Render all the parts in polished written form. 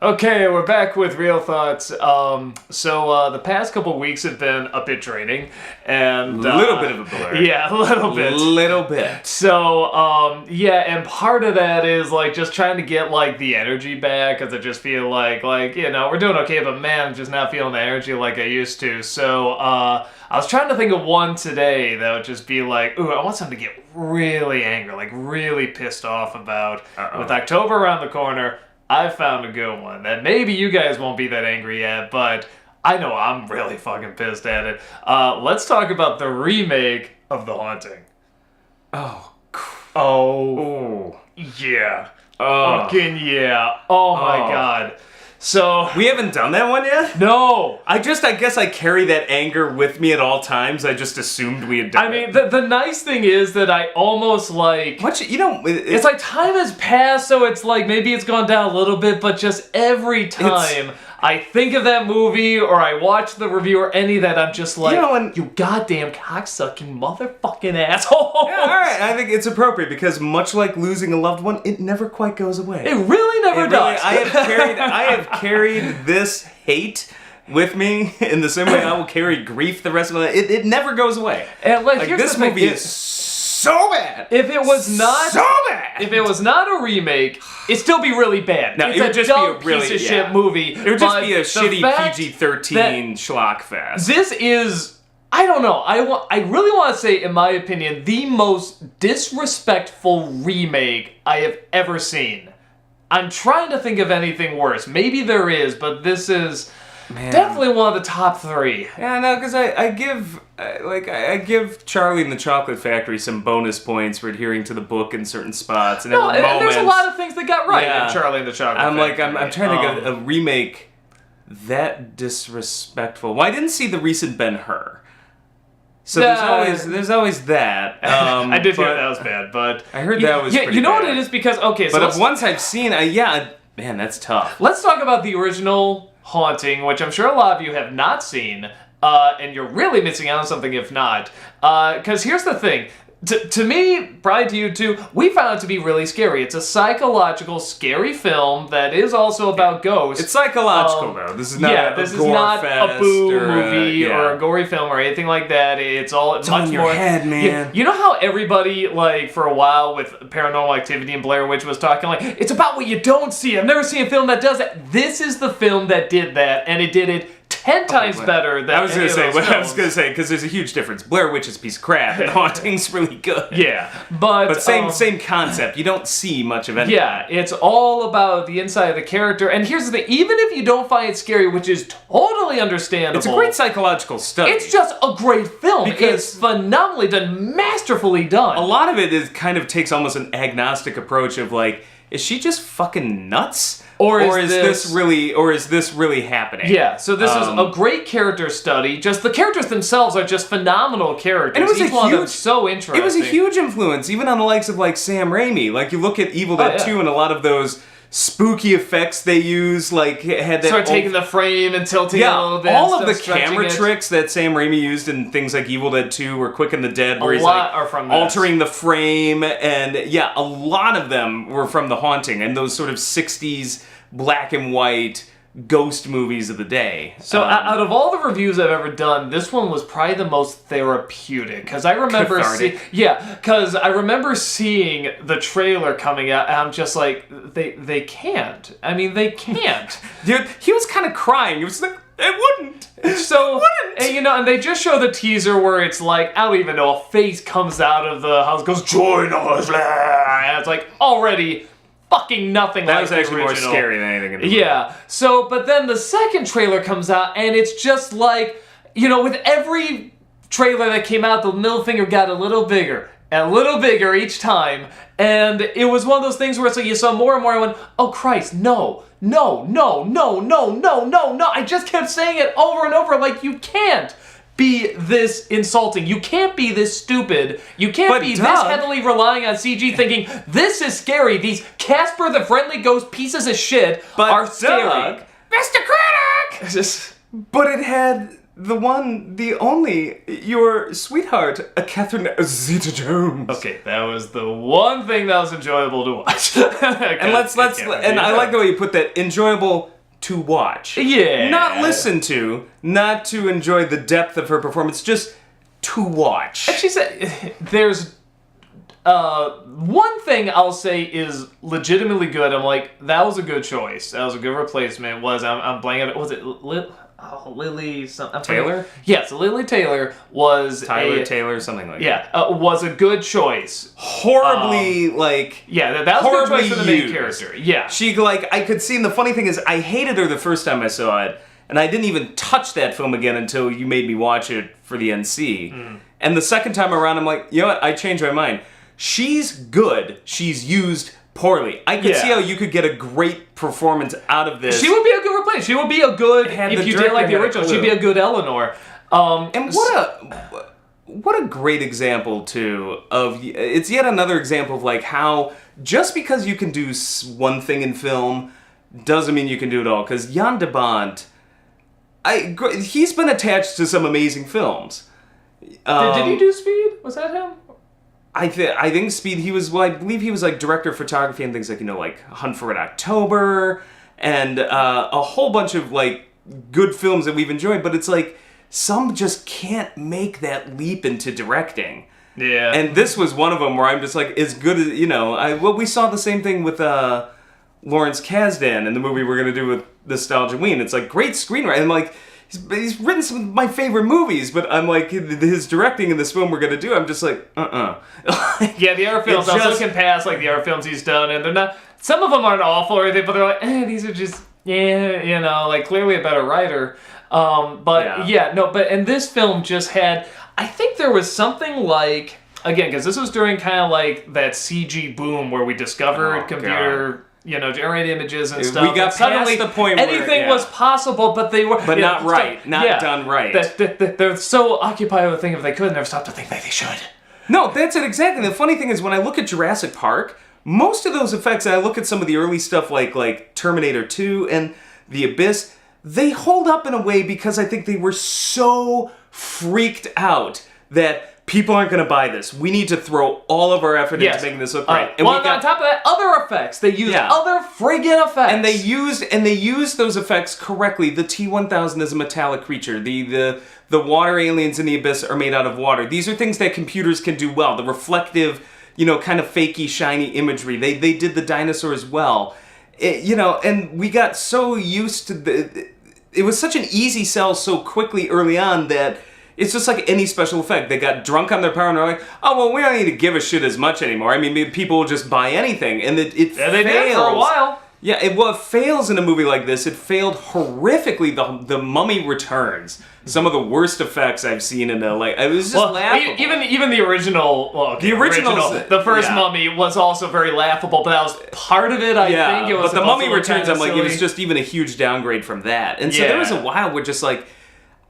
Okay, we're back with Real Thoughts. The past couple weeks have been a bit draining, and a little bit of a blur. Yeah, a little bit. Little bit. So, and part of that is like just trying to get like the energy back, because I just feel like we're doing okay, but man, I'm just not feeling the energy like I used to. So, I was trying to think of one today that would just be like, ooh, I want something to get really angry, like really pissed off about. With October around the corner, I found a good one that maybe you guys won't be that angry at, but I know I'm really fucking pissed at it. Let's talk about the remake of The Haunting. Oh, yeah. Fucking yeah. Oh my god. So we haven't done that one yet? No. I guess I carry that anger with me at all times. I just assumed we had done it. The nice thing is that I almost like... It's like time has passed, so it's like maybe it's gone down a little bit, but just every time I think of that movie or I watch the review or any of that, I'm just like, you goddamn cocksucking motherfucking asshole. Yeah, alright, I think it's appropriate because much like losing a loved one, it never quite goes away. It really never does. I have carried this hate with me in the same way I will carry grief the rest of my life. It never goes away. And here's this the thing, movie is so bad. If it was not If it was not a remake, it'd still be really bad. No, it's it would just be a really piece of shit movie. It would just be a shitty PG-13 schlock fest. This is, I don't know. I really want to say, in my opinion, the most disrespectful remake I have ever seen. I'm trying to think of anything worse. Maybe there is, but this is definitely one of the top three. Yeah, no, because I give Charlie and the Chocolate Factory some bonus points for adhering to the book in certain spots. And there's a lot of things that got right in Charlie and the Chocolate Factory. I'm trying to get a remake that disrespectful. Well, I didn't see the recent Ben-Hur. So there's always that. I did hear that was bad, but I heard that was pretty you know bad. what it is, because but once I've seen, man, that's tough. Let's talk about the original Haunting, which I'm sure a lot of you have not seen, and you're really missing out on something if not. Because here's the thing. To me, probably to you too, we found it to be really scary. It's a psychological, scary film that is also about ghosts. It's psychological, though. This is not this is not a boo movie or a gory film or anything like that. It's all it's much on your more head, man. You know how everybody, for a while with Paranormal Activity and Blair Witch was talking it's about what you don't see. I've never seen a film that does that. This is the film that did that, and it did it 10 times better than I was going to say, because there's a huge difference. Blair Witch is a piece of crap, and Haunting's really good. Yeah, but same concept. You don't see much of anything. Yeah, it's all about the inside of the character. And here's the thing: even if you don't find it scary, which is totally understandable, it's a great psychological study. It's just a great film because it's phenomenally done, masterfully done. A lot of it kind of takes almost an agnostic approach of is she just fucking nuts? Or is this really happening? Yeah, so this is a great character study. Just the characters themselves are just phenomenal characters. And it was Each one of them so interesting. It was a huge influence, even on the likes of Sam Raimi. You look at Evil Dead 2 and a lot of those spooky effects they use, had that start taking the frame and tilting it a little bit. All of the camera tricks that Sam Raimi used in things like Evil Dead 2 or Quick and the Dead, where he's are from altering the frame, and a lot of them were from The Haunting and those sort of 60s black and white ghost movies of the day. So out of all the reviews I've ever done, this one was probably the most therapeutic, because I remember because I remember seeing the trailer coming out, and I'm just like, they can't. I mean, they can't. Dude, he was kind of crying. He was like, it wouldn't. So, and they just show the teaser where it's I don't even know, a face comes out of the house, goes, join us, and it's already fucking nothing that like was the actually original. More scary than anything in the movie. Yeah. So, but then the second trailer comes out, and it's just with every trailer that came out, the middle finger got a little bigger and a little bigger each time, and it was one of those things where it's you saw more and more, and went, oh Christ, no. I just kept saying it over and over, you can't be this insulting. You can't be this stupid. You can't be this heavily relying on CG thinking, this is scary. These Casper the Friendly Ghost pieces of shit are scary. Mr. Critic! But it had the only, your sweetheart, Catherine Zeta-Jones. Okay, that was the one thing that was enjoyable to watch. And I like the way you put that, enjoyable to watch. Yeah. Not listen to, not to enjoy the depth of her performance, just to watch. And she said, there's one thing I'll say is legitimately good. I'm like, that was a good choice. That was a good replacement. I'm blanking. Was it Lily something? Taylor? Yes, Lily Taylor was Tyler Taylor, something like that. Yeah, was a good choice. Horribly, Yeah, that was a good choice for the main used. character. Yeah. She, I could see, and the funny thing is, I hated her the first time I saw it, and I didn't even touch that film again until you made me watch it for the NC. And the second time around, I'm like, you know what, I changed my mind. She's good, she's used poorly. I could see how you could get a great performance out of this. She would be a good replacement. She would be a good, if you did like the original, she'd be a good Eleanor. And what a great example, too, of, it's yet another example of, like, how just because you can do one thing in film doesn't mean you can do it all. Because Jan de Bont, he's been attached to some amazing films. Did he do Speed? Was that him? I think Speed, I believe he was like director of photography and things like, like Hunt for Red October and a whole bunch of like good films that we've enjoyed, but it's like some just can't make that leap into directing. Yeah. And this was one of them where I'm just like, as good as, we saw the same thing with Lawrence Kasdan in the movie we're going to do with Nostalgia Ween. It's like great screenwriting. I'm like, he's written some of my favorite movies, but I'm like, his directing in this film we're going to do, I'm just like, Yeah, the other films, I was looking past like the other films he's done, and they're not, some of them aren't awful or anything, but they're like, these are just, like clearly a better writer. And this film just had, I think there was something like, again, because this was during kind of like that CG boom where we discovered computer... generate images and stuff. We got past the point where anything was possible, but they were... But not right. Not done right. They're so occupied with thinking if they could, never stop to think that they should. No, that's it exactly. The funny thing is, when I look at Jurassic Park, most of those effects, and I look at some of the early stuff like Terminator 2 and The Abyss, they hold up in a way because I think they were so freaked out that people aren't going to buy this. We need to throw all of our effort into making this look right. And on top of that, other effects. They used other friggin' effects. And they used those effects correctly. The T-1000 is a metallic creature. The water aliens in the Abyss are made out of water. These are things that computers can do well. The reflective, kind of fakey, shiny imagery. They did the dinosaurs well. And we got so used to it was such an easy sell so quickly early on that it's just like any special effect. They got drunk on their power and they're like, oh, well, we don't need to give a shit as much anymore. I mean, people will just buy anything. And it fails. They did for a while. Yeah, it fails in a movie like this. It failed horrifically. The Mummy Returns. Some of the worst effects I've seen in a, it was just laughable. Even the original, the first Mummy was also very laughable, but that was part of it, I think. It was but the Mummy Returns, I'm like, it was just even a huge downgrade from that. And so there was a while where just like,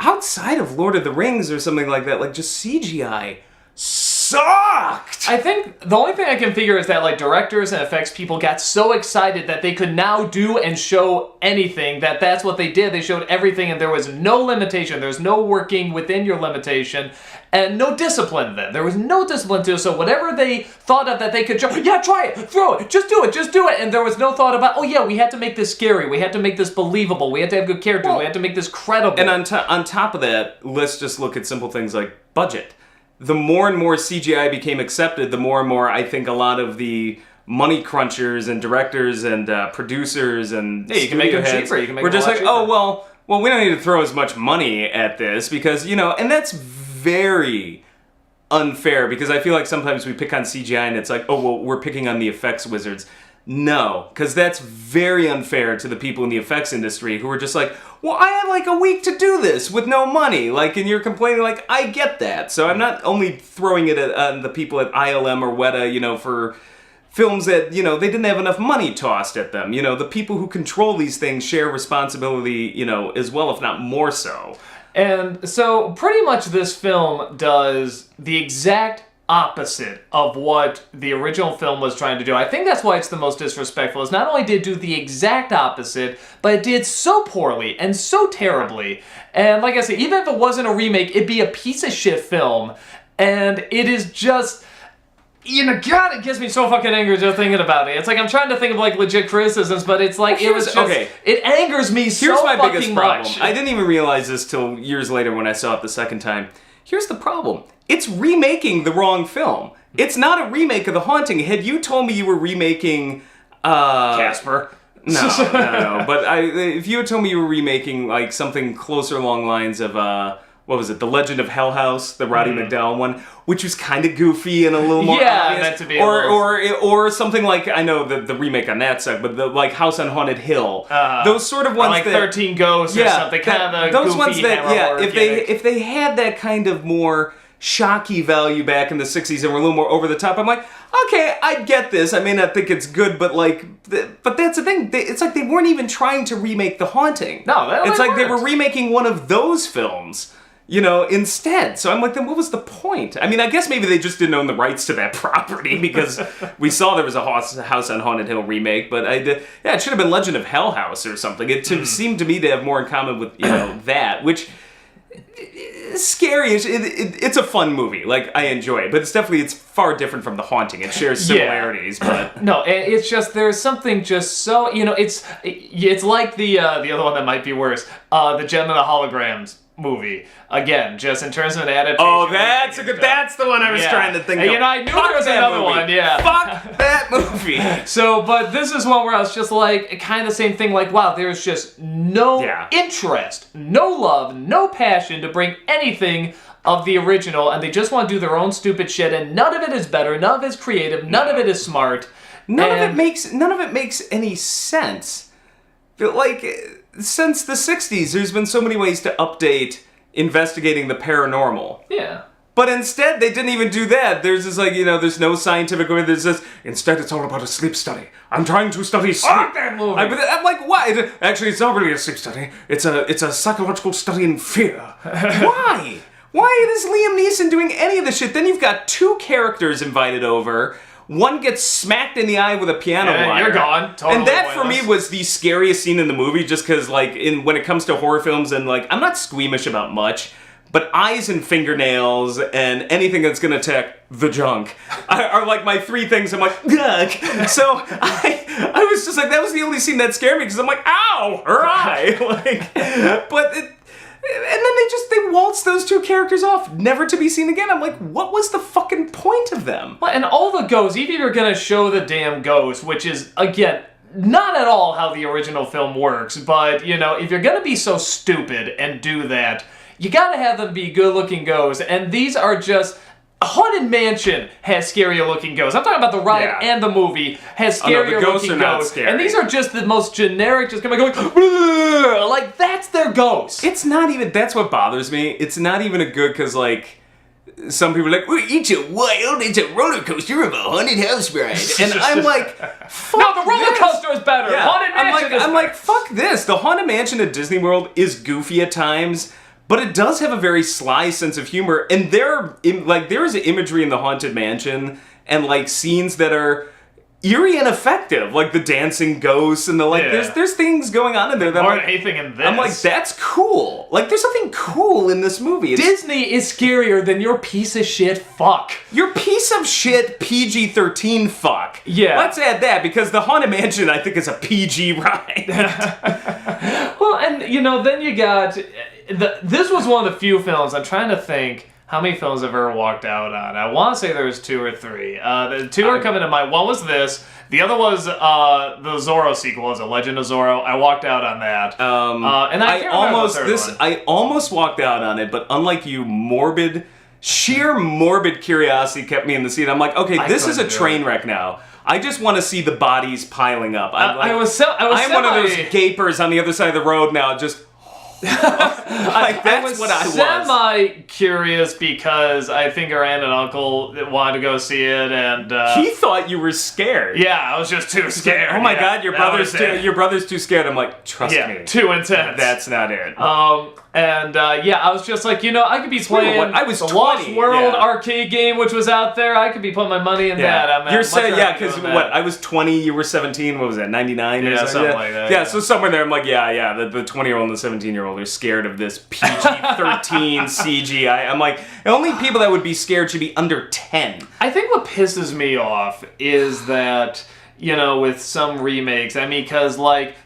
outside of Lord of the Rings or something like that, like just CGI sucked. I think the only thing I can figure is that like directors and effects people got so excited that they could now do and show anything that's what they did. They showed everything and there was no limitation. There's no working within your limitation and no discipline then. There was no discipline to it. So whatever they thought of that they could try it, throw it, just do it. And there was no thought about, we had to make this scary. We had to make this believable. We had to have good characters. We had to make this credible. And on top of that, let's just look at simple things like budget. The more and more CGI became accepted, the more and more I think a lot of the money crunchers and directors and producers and you can make them cheaper. You can make we're them just like, cheaper. well, we don't need to throw as much money at this because and that's very unfair because I feel like sometimes we pick on CGI and it's like, we're picking on the effects wizards. No, because that's very unfair to the people in the effects industry who are just like, well, I had like a week to do this with no money. Like, and you're complaining, like, I get that. So I'm not only throwing it at the people at ILM or Weta, for films that, they didn't have enough money tossed at them. The people who control these things share responsibility, as well, if not more so. And so pretty much this film does the exact opposite of what the original film was trying to do. I think that's why it's the most disrespectful, is not only did it do the exact opposite, but it did so poorly and so terribly. And like I said, even if it wasn't a remake, it'd be a piece of shit film. And it is just... God, it gets me so fucking angry just thinking about it. It's like I'm trying to think of like legit criticisms, but it's like it was just... Okay. It angers me so fucking much. Here's my biggest problem. I didn't even realize this till years later when I saw it the second time. Here's the problem. It's remaking the wrong film. It's not a remake of The Haunting. Had you told me you were remaking... Casper. No. But if you had told me you were remaking like something closer along lines of... what was it? The Legend of Hell House, the Roddy McDowall one, which was kind of goofy and a little more obvious. Meant to be or something like, I know the remake on that side, but the like House on Haunted Hill, those sort of ones, or like that, 13 Ghosts or something, kind of those goofy ones that if they had that kind of more shocky value back in the 60s and were a little more over the top, I'm like, okay, I get this. I may not think it's good, but like, but that's the thing. It's like they weren't even trying to remake The Haunting. No, it's like they were remaking one of those films, instead. So I'm like, then what was the point? I mean, I guess maybe they just didn't own the rights to that property because we saw there was a House on Haunted Hill remake, but it should have been Legend of Hell House or something. It seemed to me to have more in common with, that, which is scary. It's a fun movie. Like, I enjoy it, but it's far different from The Haunting. It shares similarities, but... No, it's just, there's something just so, it's like the other one that might be worse, the Gem of the Holograms movie. Again, just in terms of an adaptation. Oh, that's the one I was trying to think of. I knew there was another one, Fuck that movie. So, but this is one where I was just like, kind of the same thing, like, wow, there's just no interest, no love, no passion to bring anything of the original, and they just want to do their own stupid shit, and none of it is better, none of it is creative, none of it is smart. None of it makes any sense. Like, since the 60s, there's been so many ways to update investigating the paranormal. Yeah. But instead, they didn't even do that. There's this, like, there's no scientific way. There's this, instead it's all about a sleep study. I'm trying to study sleep. Fuck that movie! I'm like, why? Actually, it's not really a sleep study. It's a psychological study in fear. Why? Why is Liam Neeson doing any of this shit? Then you've got two characters invited over. One gets smacked in the eye with a piano wire. You're gone. Totally and that, for me, was the scariest scene in the movie, just because, like, when it comes to horror films, and, like, I'm not squeamish about much, but eyes and fingernails and anything that's going to attack the junk are, like, my three things. I'm like, ugh. So I was just like, that was the only scene that scared me, because I'm like, ow, her eye. Like, but and then they waltz those two characters off, never to be seen again. I'm like, what was the fucking point of them? Well, and all the ghosts, even if you're gonna show the damn ghost, which is, again, not at all how the original film works, but, if you're gonna be so stupid and do that, you gotta have them be good-looking ghosts, and these are just... Haunted Mansion has scarier looking ghosts. I'm talking about the ride and the movie has scarier looking ghosts. And these are just the most generic, just kind of going, like, that's their ghost. It's not even, that's what bothers me. It's not even a good, because, like, some people are like, well, it's a roller coaster of a haunted house ride. And I'm like, fuck no, the roller coaster is better. Yeah. Haunted Mansion I'm like, fuck this. The Haunted Mansion at Disney World is goofy at times, but it does have a very sly sense of humor, and there is imagery in the Haunted Mansion, and, like, scenes that are eerie and effective, like the dancing ghosts, and there's things going on in there that more than anything in this. I'm like, that's cool. Like, there's something cool in this movie. Disney is scarier than your piece of shit fuck. Your piece of shit PG-13 fuck. Yeah. Let's add that, because the Haunted Mansion, I think, is a PG ride. Well, and, then you got... This was one of the few films, I'm trying to think how many films I've ever walked out on. I want to say there was 2 or 3. The 2 are coming to mind. One was this. The other was the Zorro sequel, was a Legend of Zorro. I walked out on that. And I almost walked out on it, but unlike you, sheer morbid curiosity kept me in the seat. I'm like, okay, this is a train wreck now. I just want to see the bodies piling up. I'm one of those gapers on the other side of the road now, just... Like, that's what I was. Semi-curious because I think our aunt and uncle wanted to go see it, and He thought you were scared. yeah, I was just too scared. Oh my God, your that was brother's too scared. I'm like, trust me. too intense. That's not it. I was just like, I could be playing I was the 20, Lost World yeah. arcade game, which was out there. I could be putting my money in that. You're saying, because I was 20, you were 17, what was that, 99? Yeah, or something like that. Yeah, so somewhere there, I'm like, the 20-year-old and the 17-year-old are scared of this PG-13 CGI. I'm like, the only people that would be scared should be under 10. I think what pisses me off is that, with some remakes, because,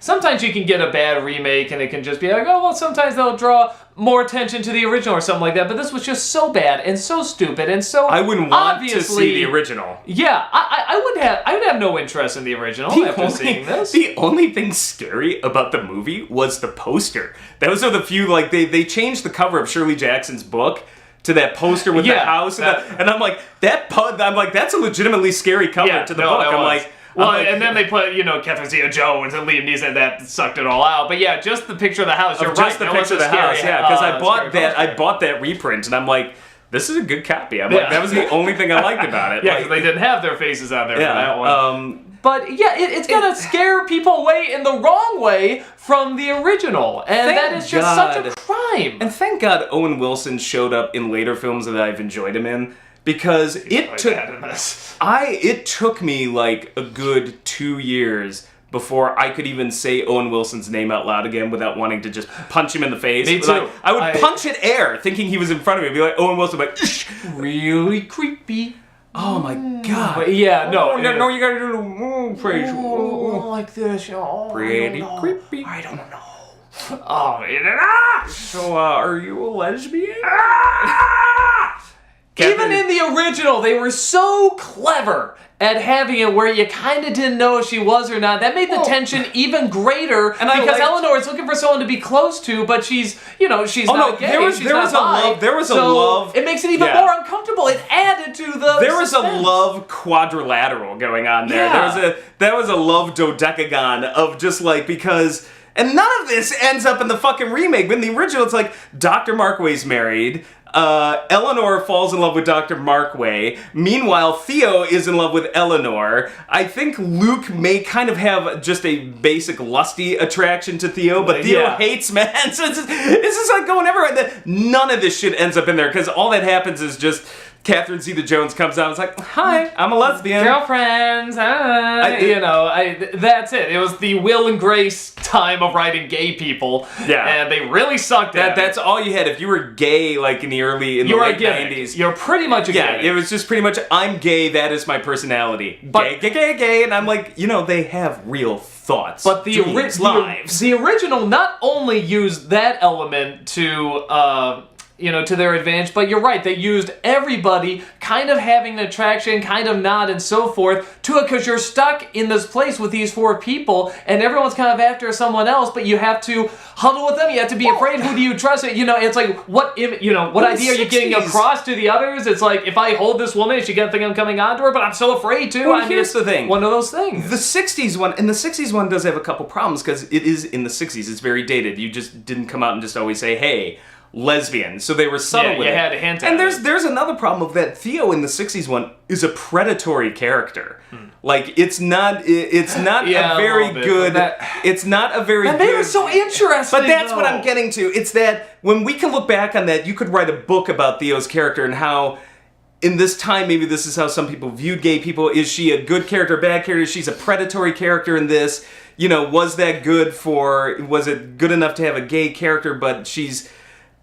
sometimes you can get a bad remake and it can just be like, oh, well, sometimes they'll draw more attention to the original or something like that, but this was just so bad and so stupid and so I wouldn't want to see the original. Yeah, I would have no interest in the original after seeing this. The only thing scary about the movie was the poster. Those are the few, they changed the cover of Shirley Jackson's book to that poster with the house, and I'm like, that's a legitimately scary cover to the book. And then they put, Catherine Zeta-Jones and Liam Neeson, that sucked it all out. But yeah, just the picture of the house. You're right. Just the picture of the house, because I bought that reprint, and I'm like, this is a good copy. I'm like, that was the only thing I liked about it. Yeah, because they didn't have their faces out there for that one. But yeah, it's gonna scare people away in the wrong way from the original, and that is just such a crime. And thank God Owen Wilson showed up in later films that I've enjoyed him in. Because it took me like a good 2 years before I could even say Owen Wilson's name out loud again without wanting to just punch him in the face. Me too. I would punch at air thinking he was in front of me. I'd be like, Owen Wilson, really creepy. Oh my God. But yeah, no, you gotta do the phrase. Like this. Pretty creepy. I don't know. So, are you a lesbian? Even in the original, they were so clever at having it where you kind of didn't know if she was or not. That made the tension even greater because Eleanor is looking for someone to be close to, but she's not gay. There was a love. It makes it even more uncomfortable. It added to the There was suspense. a love quadrilateral going on there. Yeah. There was a love dodecagon of just because... And none of this ends up in the fucking remake. But in the original, it's like Dr. Markway's married. Eleanor falls in love with Dr. Markway. Meanwhile, Theo is in love with Eleanor. I think Luke may kind of have just a basic lusty attraction to Theo, but Theo hates men. So it's just like going everywhere. None of this shit ends up in there, because all that happens is just Catherine Zeta-Jones comes out and is like, hi, I'm a lesbian. Girlfriends, hi. That's it. It was the Will and Grace time of writing gay people. Yeah. And they really sucked at it. That's all you had. If you were gay, in the late 90s. You're pretty much a gay. Yeah, it was just pretty much, I'm gay, that is my personality. Gay. And I'm like, they have real thoughts. But the original not only used that element to their advantage, but you're right, they used everybody kind of having an attraction, kind of not, and so forth, to it, because you're stuck in this place with these four people, and everyone's kind of after someone else, but you have to huddle with them, you have to be afraid, who do you trust? It's like, what idea are you getting across to the others? It's like, if I hold this woman, is she gonna think I'm coming onto her, but I'm so afraid to. Well, here's the thing. One of those things. The 60s one does have a couple problems, because it is in the 60s, it's very dated. You just didn't come out and just always say, hey, lesbian. So they were subtle with it. Yeah, you had to hint at it. And there's another problem of that. Theo in the 60s one is a predatory character. It's not a very good... It's not a very good... That made it so interesting, But that's what I'm getting to. It's that when we can look back on that, you could write a book about Theo's character and how... In this time, maybe this is how some people viewed gay people. Is she a good character, bad character? She's a predatory character in this. Was it good enough to have a gay character, but she's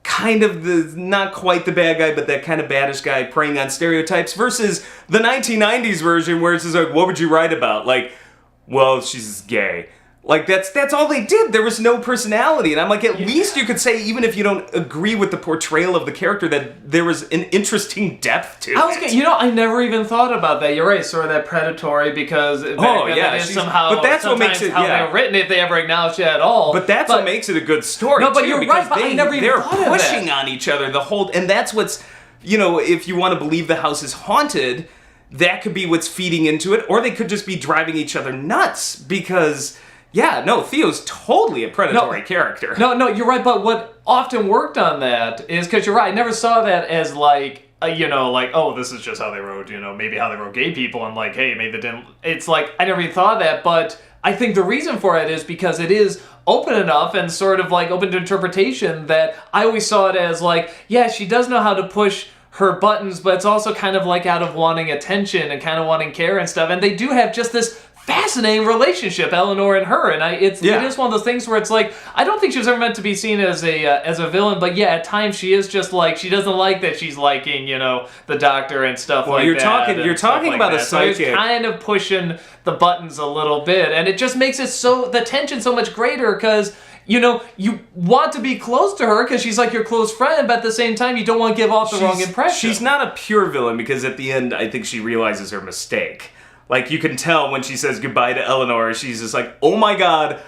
kind of not quite the bad guy, but that kind of baddish guy preying on stereotypes, versus the 1990s version where it's just like, what would you write about? Well, she's gay. That's all they did. There was no personality. And I'm like, at least you could say, even if you don't agree with the portrayal of the character, that there was an interesting depth to it. I never even thought about that. You're right, sort of that predatory, because that is somehow, but that's what makes it, how they're written, if they ever acknowledge it at all. But that's what makes it a good story. No, but you're right, but I never even thought of that. They're pushing on each other and that's what's, if you want to believe the house is haunted, that could be what's feeding into it, or they could just be driving each other nuts, because... Yeah, no, Theo's totally a predatory character. No, you're right. But what often worked on that is because you're right. I never saw that as like, oh, this is just how they wrote, maybe how they wrote gay people, and like, hey, maybe they didn't. It's like I never even thought of that, but I think the reason for it is because it is open enough and sort of like open to interpretation that I always saw it as like, yeah, she does know how to push her buttons, but it's also kind of like out of wanting attention and kind of wanting care and stuff. And they do have just this fascinating relationship, Eleanor and her, and it is one of those things where it's like I don't think she was ever meant to be seen as a villain, but yeah, at times she is just like she doesn't like that she's liking the doctor and stuff like that. You're talking about a psychic. So kind of pushing the buttons a little bit, and it just makes it so the tension so much greater because. You want to be close to her because she's like your close friend, but at the same time, you don't want to give off the wrong impression. She's not a pure villain because at the end, I think she realizes her mistake. Like, you can tell when she says goodbye to Eleanor, she's just like, oh my god,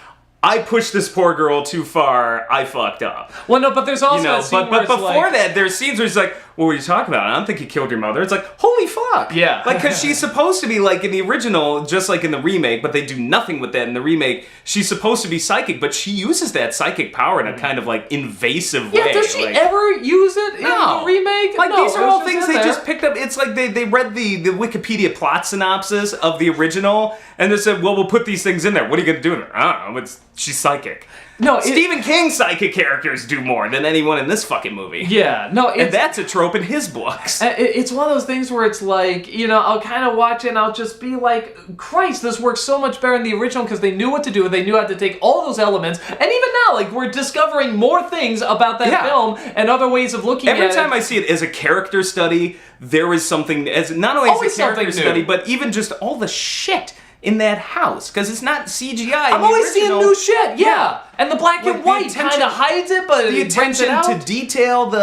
I pushed this poor girl too far, I fucked up. Well, no, but there's also a scene where but before that, there's scenes where she's like, what were you talking about? I don't think you killed your mother. It's like, holy fuck. Yeah. Like, because she's supposed to be, like, in the original, just like in the remake, but they do nothing with that in the remake. She's supposed to be psychic, but she uses that psychic power in a kind of, like, invasive way. Yeah, does she ever use it in the remake? Like, no, these are all things they just picked up. It's like they read the Wikipedia plot synopsis of the original, and they said, well, we'll put these things in there. What are you going to do in there? I don't know. She's psychic. No, Stephen King's psychic characters do more than anyone in this fucking movie. Yeah, no, and that's a trope in his books. It's one of those things where it's like, I'll kind of watch it and I'll just be like, Christ, this works so much better in the original because they knew what to do. They knew how to take all those elements. And even now, like, we're discovering more things about that film and other ways of looking at it. Every time I see it as a character study, there is something, as not only as a character study, but even just all the shit in that house, because it's not CGI. I'm always seeing new shit, yeah. And the black and white kind of hides it, but the attention to detail,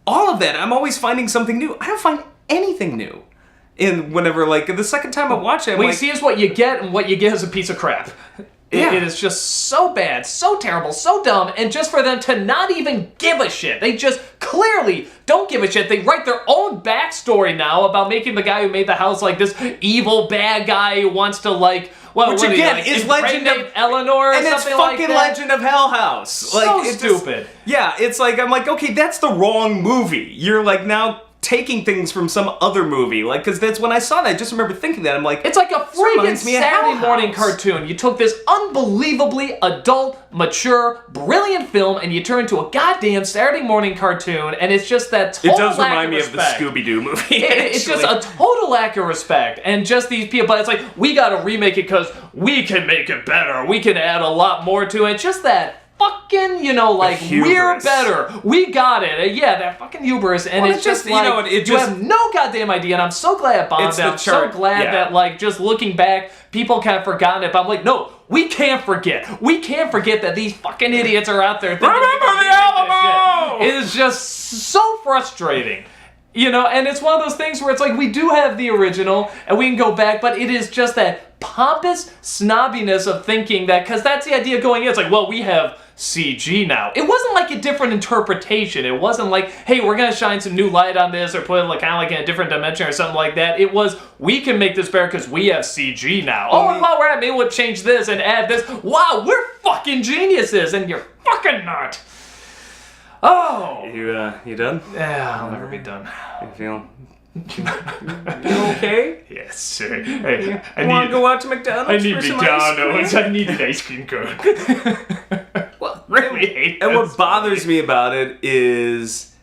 all of that. I'm always finding something new. I don't find anything new in whenever, like, the second time I watch it, what you see is what you get, and what you get is a piece of crap. It is just so bad, so terrible, so dumb, and just for them to not even give a shit. They just clearly don't give a shit. They write their own backstory now about making the guy who made the house like this evil bad guy who wants to like... Well, which again is Legend of Eleanor, and it's fucking Legend of Hell House. So it's stupid. It's like I'm like, okay, that's the wrong movie. You're like now taking things from some other movie, like, because that's when I saw that. I just remember thinking that I'm like, it's like a freaking Saturday morning cartoon. You took this unbelievably adult, mature, brilliant film, and you turned it into a goddamn Saturday morning cartoon, and it's just that total lack of respect. It does remind me of the Scooby-Doo movie. It's just a total lack of respect, and just these people. But it's like we got to remake it because we can make it better. We can add a lot more to it. Just that. Fucking, we're better. We got it. Yeah, that fucking hubris. And it's just like, you have no goddamn idea, and I'm so glad it bombed out. I'm so glad that, like, just looking back, people kind of forgotten it, but I'm like, no, we can't forget. We can't forget that these fucking idiots are out there thinking remember the Alamo! It is just so frustrating. And it's one of those things where it's like, we do have the original, and we can go back, but it is just that pompous snobbiness of thinking that, because that's the idea going in. It's like, well, we have CG now. It wasn't like a different interpretation. It wasn't like, hey, we're going to shine some new light on this or put it like, kind of like in a different dimension or something like that. It was, we can make this better because we have CG now. And while we're at it, maybe we'll change this and add this. Wow, we're fucking geniuses, and you're fucking not. Oh! You done? Yeah, I'll never be done. You feel... You okay? Yes, sir. Hey, I want to go out to McDonald's. I need McDonald's. I need an ice cream cone. Well, really hate and what bothers me about it is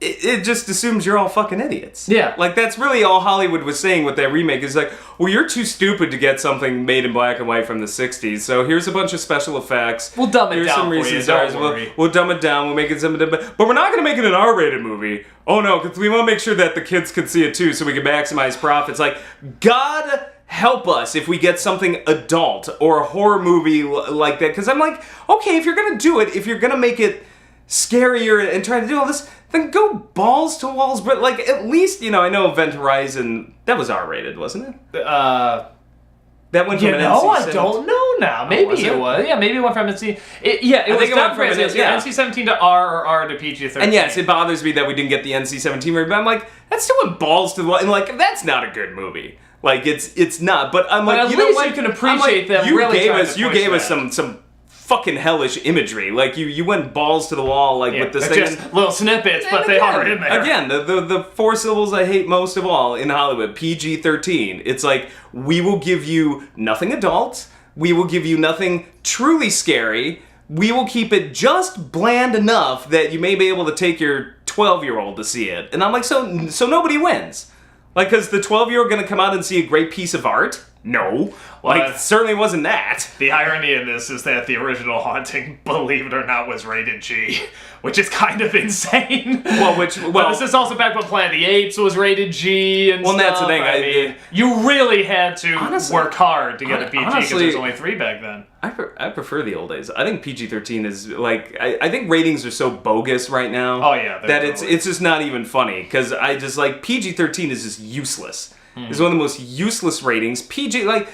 it just assumes you're all fucking idiots. Yeah. Like, that's really all Hollywood was saying with that remake is like, well, you're too stupid to get something made in black and white from the 60s, so here's a bunch of special effects. We'll dumb it down for you, don't worry. We'll dumb it down, we'll make it something, but we're not going to make it an R-rated movie. Oh no, because we want to make sure that the kids can see it too, so we can maximize profits. Like, God help us if we get something adult or a horror movie like that, because I'm like, okay, if you're going to do it, if you're going to make it scarier and try to do all this, then go balls to walls, but like at least, I know Event Horizon, that was R-rated, wasn't it? That went from an NC-17. I don't know now. Maybe it was. Yeah, maybe it went from NC. It was done from NC-17 to R or R to PG-13. And yes, it bothers me that we didn't get the NC-17 rating, but I'm like, that's still balls to the wall, and like, that's not a good movie. Like it's not. But I'm But like, at you know least what? you can I'm appreciate them You really gave trying us to you push gave us that. some fucking hellish imagery. Like you went balls to the wall like with this thing. Just little snippets, but they are in there. Again, the four syllables I hate most of all in Hollywood, PG-13. It's like, we will give you nothing adult, we will give you nothing truly scary, we will keep it just bland enough that you may be able to take your 12-year-old to see it. And I'm like, so nobody wins. Like, because the 12-year-old gonna come out and see a great piece of art? No. Like, it certainly wasn't that. The irony in this is that the original Haunting, believe it or not, was rated G, which is kind of insane. Well, but this is also back when Planet of the Apes was rated G and stuff. Well, that's the thing. I mean, you really had to work hard to get a PG because there's only 3 back then. I prefer the old days. I think PG-13 is like, I think ratings are so bogus right now. Oh yeah, that it's just not even funny, because I just like PG-13 is just useless. It's one of the most useless ratings. PG, like,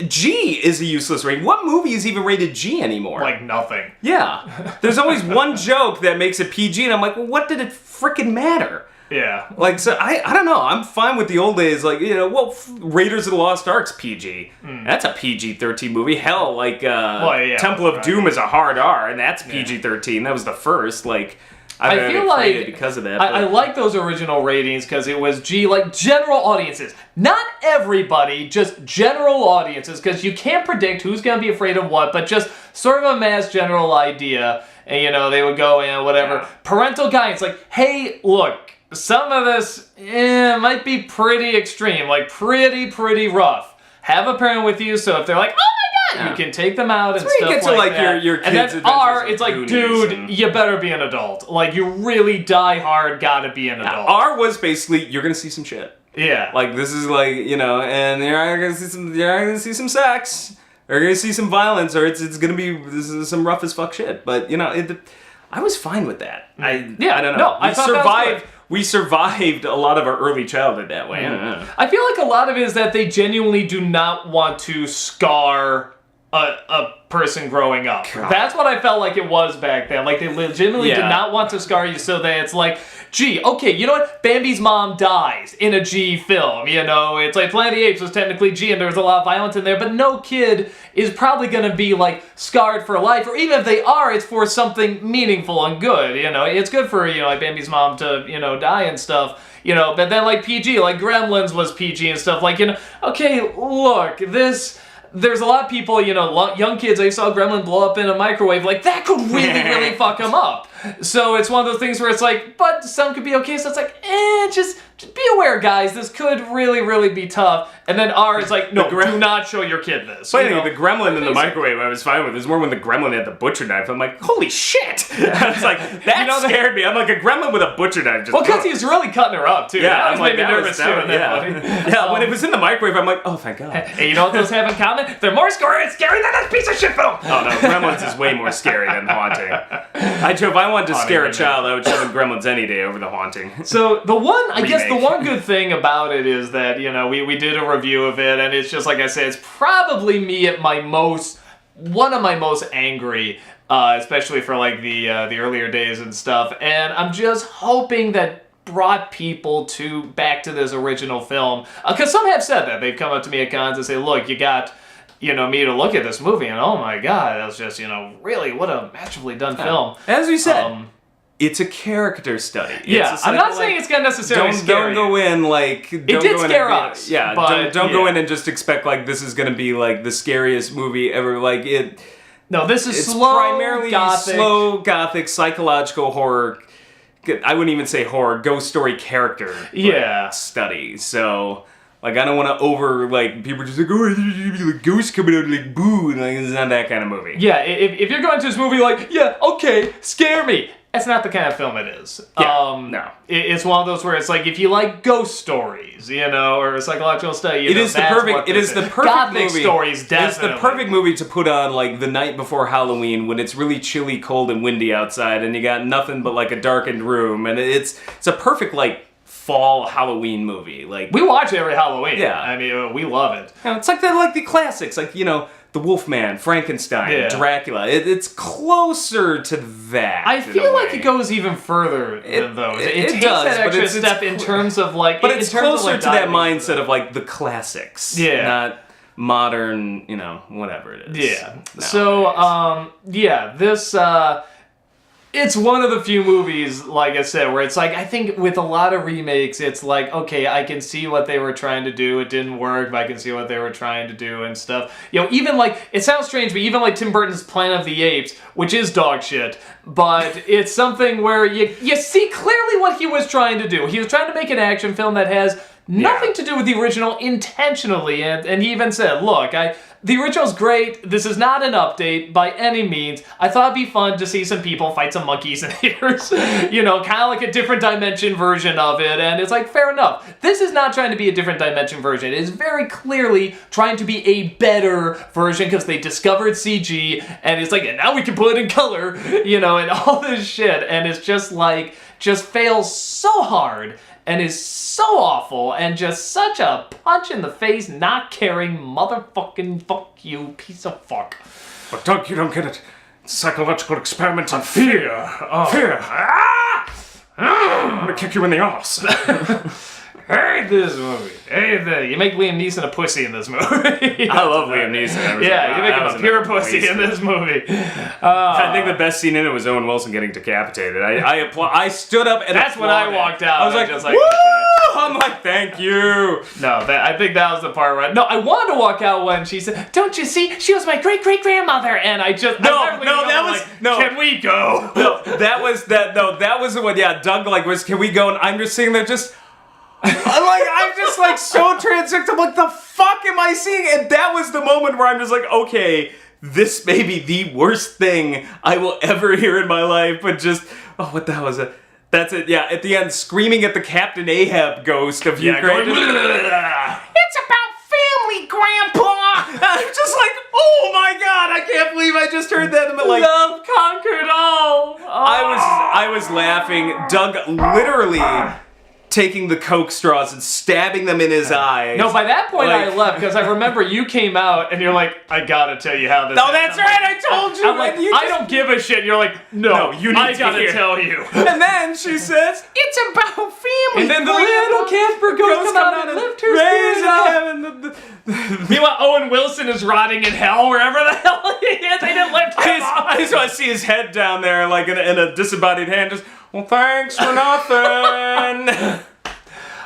G is a useless rating. What movie is even rated G anymore? Like nothing. Yeah. There's always one joke that makes it PG, and I'm like, well, what did it frickin' matter? Yeah. Like, so I don't know. I'm fine with the old days. Like, you know, well, Raiders of the Lost Ark's PG. That's a PG-13 movie. Hell, like, Temple of Doom is a hard R, and that's PG-13. That was the first. Like, I feel like because of that. I like those original ratings because it was G, like general audiences. Not everybody, just general audiences, because you can't predict who's going to be afraid of what, but just sort of a mass general idea. And, you know, they would go in, whatever. Yeah. Parental guidance, like, hey, look, some of this might be pretty extreme, like pretty rough. Have a parent with you, so if they're like, oh my god, you can take them out and stuff you get like to, that. Your kids' and then adventures R, it's like, dude, you better be an adult. Like, you really die hard, gotta be an adult. R was basically, you're gonna see some shit. Yeah. Like, this is like, you know, and you're gonna see some sex, or you're gonna see some violence, or it's gonna be some rough as fuck shit. But, you know, I was fine with that. I don't know. No, I thought survived. We survived a lot of our early childhood that way. I feel like a lot of it is that they genuinely do not want to scar a person growing up. God. That's what I felt like it was back then. Like, they legitimately did not want to scar you, so that it's like, gee, okay, you know what? Bambi's mom dies in a G film, you know? It's like Planet of the Apes was technically G and there was a lot of violence in there, but no kid is probably going to be, like, scarred for life, or even if they are, it's for something meaningful and good, you know? It's good for, you know, like Bambi's mom to, you know, die and stuff, you know? But then, like, PG, like Gremlins was PG and stuff, like, you know, okay, look, there's a lot of people, you know, young kids, they saw Gremlin blow up in a microwave, like, that could really fuck them up. So it's one of those things where it's like, but some could be okay, so it's like, just be aware, guys, this could really be tough. And then R is like, no, do not show your kid this. Funny thing, the Gremlin in the microwave I was fine with. It was more when the Gremlin had the butcher knife. I'm like, holy shit! I was like, that scared me. I'm like, a Gremlin with a butcher knife just... Well, because he's really cutting her up, too. Yeah, that I'm like, made me nervous, too. Yeah, when it was in the microwave, I'm like, oh, thank God. Hey, you know what those have in common? They're more scary than this piece of shit film! Oh, no, Gremlins is way more scary than Haunting. If I wanted to scare a child, I would show them Gremlins any day over the Haunting. So, the one good thing about it is that, you know, we did a review of it, and it's just, like I said, it's probably me at one of my most angry, especially for, like, the earlier days and stuff, and I'm just hoping that brought people back to this original film, because some have said that. They've come up to me at cons and say, look, you got, you know, me to look at this movie, and oh my god, that was just, you know, really, what a masterfully done film. As we said, it's a character study. Yeah, I'm not saying it's gonna necessarily scare you. Don't go in like... It did scare us. Yeah, don't go in and just expect like this is gonna be like the scariest movie ever. Like it... No, this is primarily slow gothic psychological horror. I wouldn't even say horror, ghost story character study. So... Like, I don't want to like, people are just like, oh, like, ghosts coming out, like, boo, and like, it's not that kind of movie. Yeah, if you're going to this movie like, yeah, okay, scare me, that's not the kind of film it is. Yeah, no. It's one of those where it's like, if you like ghost stories, you know, or psychological study, it is the perfect Gothic movie. Stories, definitely. It's the perfect movie to put on, like, the night before Halloween when it's really chilly, cold, and windy outside, and you got nothing but, like, a darkened room, and it's a perfect, like, fall Halloween movie. Like, we watch it every Halloween. Yeah. I mean, we love it. You know, it's like the classics, like, you know, the Wolfman, Frankenstein, Yeah. Dracula. It's closer to that. I in a feel like way. it goes even further than those. It takes does, that but extra it's step in terms of like. But in it's terms of, closer like, to that diving mindset into- of like the classics. Yeah. Not modern, whatever it is. Yeah. nowadays. So, this, it's one of the few movies, like I said, where it's like, I think with a lot of remakes, it's like, okay, I can see what they were trying to do. It didn't work, but I can see what they were trying to do and stuff. Even like, it sounds strange, but even like Tim Burton's Planet of the Apes, which is dog shit, but it's something where you see clearly what he was trying to do. He was trying to make an action film that has nothing to do with the original intentionally, and he even said, look, the original's great, this is not an update by any means. I thought it'd be fun to see some people fight some monkeys and haters, kind of like a different dimension version of it, and it's like, fair enough. This is not trying to be a different dimension version, it is very clearly trying to be a better version, because they discovered CG, and it's like, and now we can put it in color, and all this shit, and it's just like, just fails so hard, and is so awful, and just such a punch in the face, not caring motherfucking fuck you piece of fuck. But Doug, you don't get it. It's a psychological experiment on fear. Fear. I'm gonna kick you in the arse. Hate this movie. You make Liam Neeson a pussy in this movie. I love Liam Neeson. Yeah, you make him a pure pussy in this movie. I think the best scene in it was Owen Wilson getting decapitated. I stood up and That's when I applauded. walked out. I was like, just like, woo! okay. I'm like, thank you. No, I think that was the part where I wanted to walk out when she said, "Don't you see? She was my great great grandmother," and I just Can we go? That was the one. Yeah, Doug was, can we go? And I'm just sitting there just. I'm just like so transfixed. I'm like, the fuck am I seeing? And that was the moment where I'm just like, okay, this may be the worst thing I will ever hear in my life, but just, what the hell is it? That's it, yeah, at the end, screaming at the Captain Ahab ghost of Ukraine. going, It's about family, Grandpa! I'm just like, oh my god, I can't believe I just heard that. I'm like, love conquered all. I was laughing. Doug literally taking the Coke straws and stabbing them in his eyes. No, by that point Like- I left, because I remember you came out and you're like, I gotta tell you how this No, is. that's I'm right, like- I told you. I'm like, and you I don't give a shit. And you're like, no, you need I to gotta hear. tell you. And then she says, it's about family. And then the Grandpa. little Casper ghost come out and lift her spirit up. Meanwhile, Owen Wilson is rotting in hell wherever the hell he is. They didn't lift him up. I just want to see his head down there, like in a disembodied hand, just, well, thanks for nothing.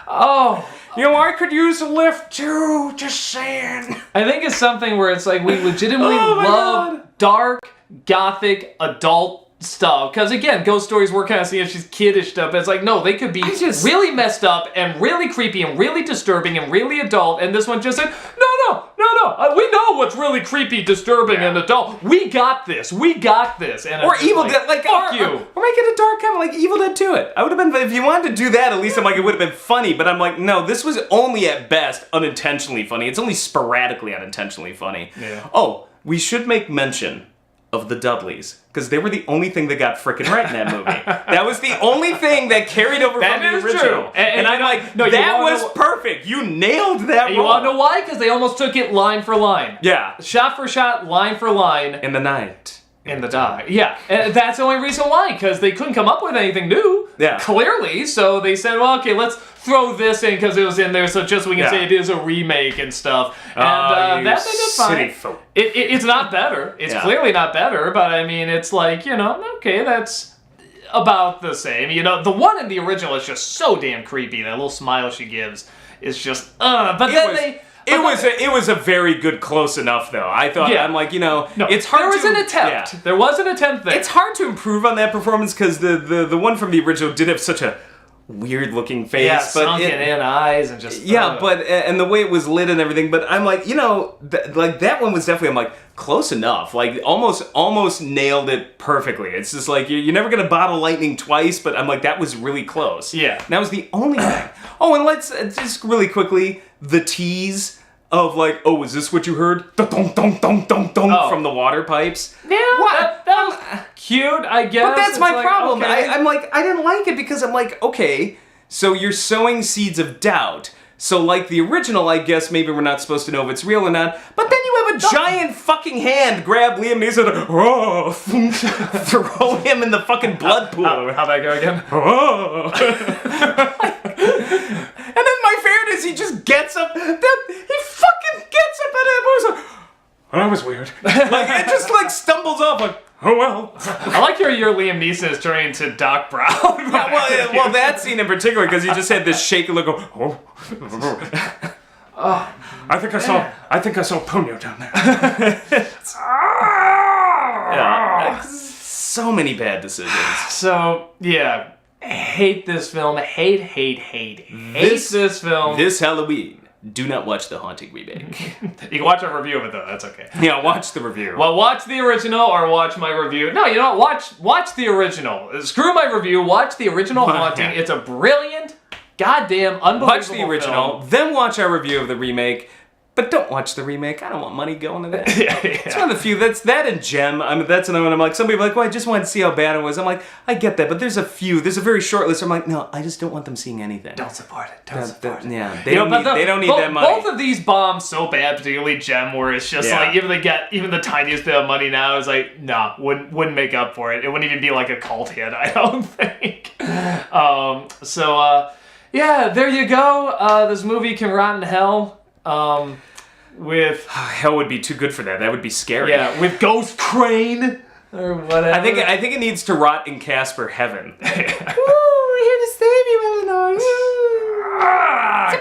Oh. I could use a lift too, just saying. I think it's something where it's like we legitimately Oh my love God. dark, gothic, adult stuff. Because again, ghost stories we're kind of seeing she's kiddish stuff. But it's like, no, they could be really messed up and really creepy and really disturbing and really adult. And this one just said, no. We know what's really creepy, disturbing, and adult. We got this. And Or it's Evil like, Dead, like, fuck you. Or make it a dark comedy, like Evil Dead 2 it. I would have been, if you wanted to do that, at least I'm like, it would have been funny, but I'm like, no, this was only at best unintentionally funny. It's only sporadically unintentionally funny. Yeah. Oh, we should make mention of the Dudleys, because they were the only thing that got frickin' right in that movie. That was the only thing that carried over That from the is original. true. And I'm you know- like, no, you that wanna was know- perfect. You nailed that And you want to know why? Because they almost took it line for line. Yeah. Shot for shot, line for line. In the night. In the die. Yeah, and that's the only reason why, because they couldn't come up with anything new. Yeah. Clearly, so they said, well, okay, let's throw this in because it was in there, so just we can Yeah. say it is a remake and stuff. And Oh, you that they did fine. city folk. It's not better. It's Yeah. clearly not better, but I mean, it's like, okay, that's about the same. The one in the original is just so damn creepy. That little smile she gives is just, but then It was a very good close enough though. I thought, Yeah. I'm like, No, it's hard there was to, an attempt. yeah. There was an attempt there. It's hard to improve on that performance because the one from the original did have such a weird looking face. yeah, but sunken in eyes and just... Yeah, but and the way it was lit and everything, but I'm like, like that one was definitely, I'm like, close enough. Like almost nailed it perfectly. It's just like you're never gonna bottle lightning twice, but I'm like, that was really close. Yeah. And that was the only thing. Oh, and let's just really quickly, the tease of like, oh, is this what you heard? Dong from the water pipes. Yeah, What? that was cute, I guess. But that's It's my like, problem. okay. I'm like, I didn't like it because I'm like, okay, so you're sowing seeds of doubt. So like the original, I guess maybe we're not supposed to know if it's real or not. But then you have a a giant fucking hand grab Liam Neeson and throw him in the fucking blood pool. How'd that go again? Oh. And then my favorite is he just gets up. He fucking gets up and That was weird. like it just like stumbles off like, oh well. I like your Liam Neeson is turning to Doc Brown. Well, that scene in particular because he just had this shaky look of, I think I saw Ponyo down there. yeah, so many bad decisions. So yeah, hate this film. Hate this film. This Halloween, do not watch The Haunting remake. You can watch a review of it though. That's okay. Yeah, watch the review. Well, watch the original or watch my review. No, you know what? Watch the original. Screw my review. Watch the original Haunting. It's a brilliant, goddamn, unbelievable Watch the original, film. then watch our review of the remake. But don't watch the remake. I don't want money going to that. Yeah. It's one of the few. That's that and Gem. I mean, that's another one. I'm like, some people are like, well, I just wanted to see how bad it was. I'm like, I get that, but there's a few. There's a very short list. I'm like, no, I just don't want them seeing anything. Don't support it. Don't support it. Yeah, they don't need that money. Both of these bombs so bad, particularly Gem, where it's just like even the tiniest bit of money now is like, nah, wouldn't make up for it. It wouldn't even be like a cult hit, I don't think. Yeah, there you go. This movie can rot in hell. With hell would be too good for that. That would be scary. Yeah, with Ghost Crane or whatever. I think it needs to rot in Casper heaven. Ooh, we're here to save you, Eleanor. It's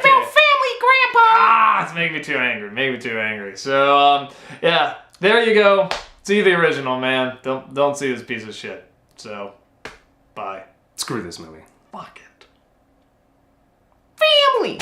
about family, Grandpa. It's making me too angry. So yeah, there you go. See the original, man. Don't see this piece of shit. So, bye. Screw this movie. Fuck it. Family.